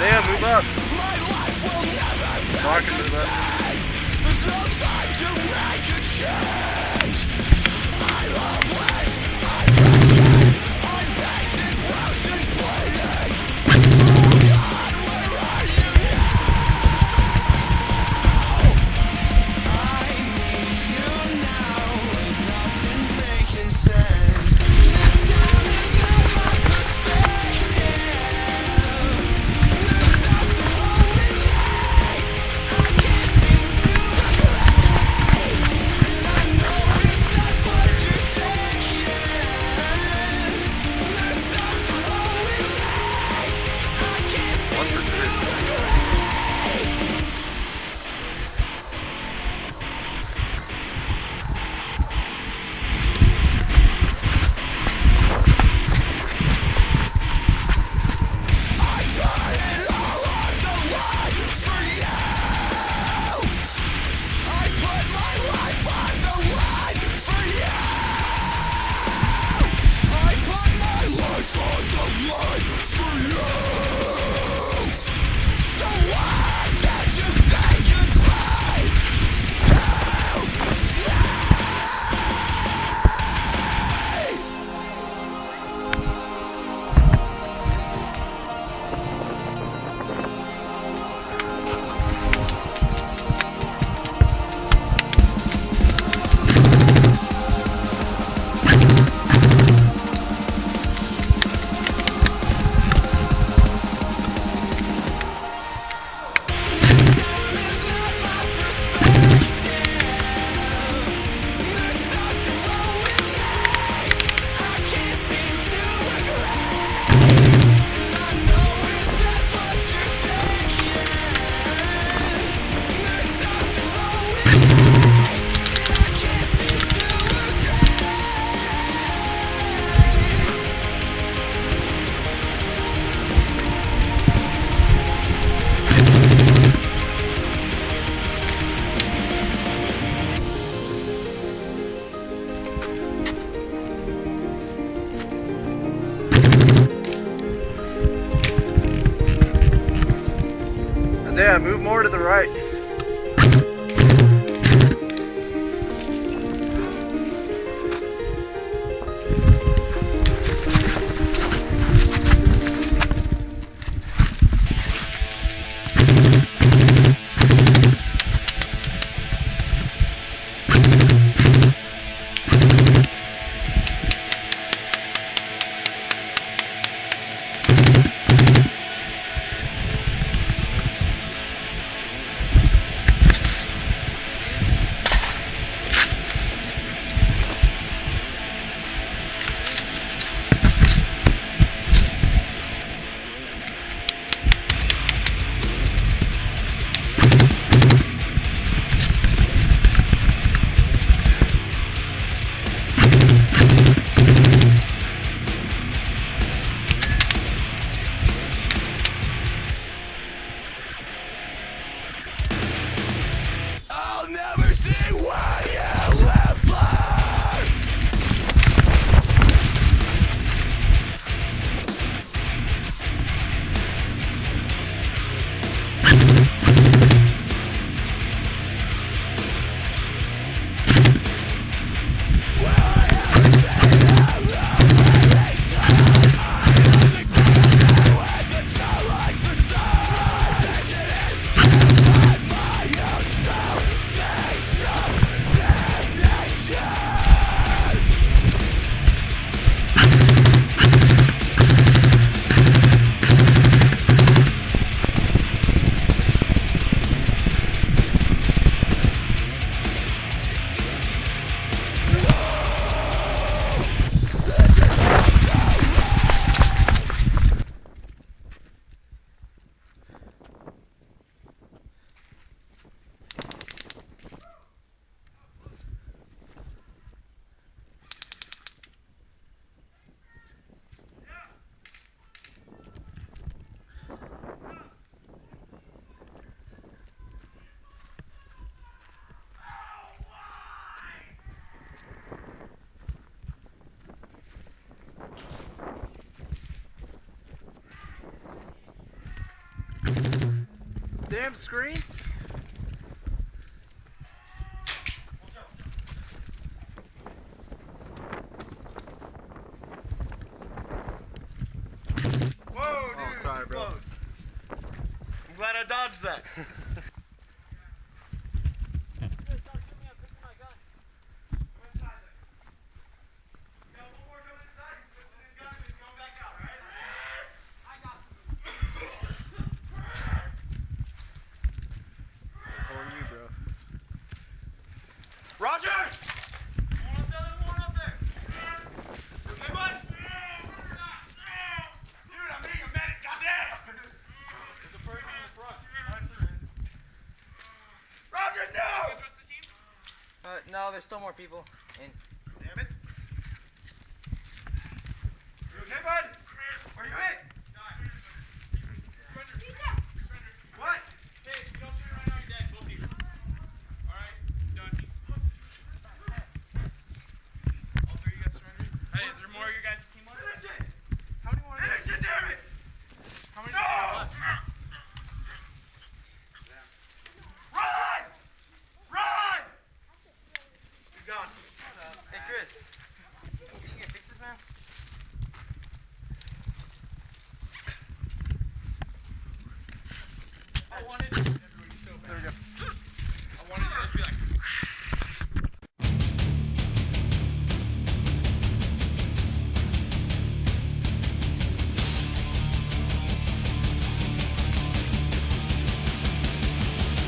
Isaiah, move up. Marcus, move up. There's no time to make a change. I'm hopeless, I'm broken, I'm painted, frozen, bleeding. Oh God, where are you now? I need you now, and nothing's making sense. This town is not my perspective. There's something wrong with me. I can't seem to agree, and I know it's just what you're thinking. There's something wrong with me. I can't seem to agree. I put it all on the line for you. I put my life on the line for you. I put my life on the line for you. So why can't you say goodbye to me? Isaiah, move more to the right. Damn screen. Whoa, dude. Oh, sorry, bro. Close. I'm glad I dodged that. Holding you, bro. Roger! One up there. Okay, bud? Dude, I'm being a medic, goddamn! There's a person in the front. Roger, no! No, there's still more people. And Damn it. You okay, bud? Where you hit? What? Hey, if you don't turn right now, you're dead. Both of you. Alright, done. All three of you guys surrendered? Hey, is there more of your guys' team left? Finish it! How many more? Finish it, damn it! How many No! left? Run! Run! He's gone. hey, Chris, you can fix this, man? I wanted everybody so bad. There we go.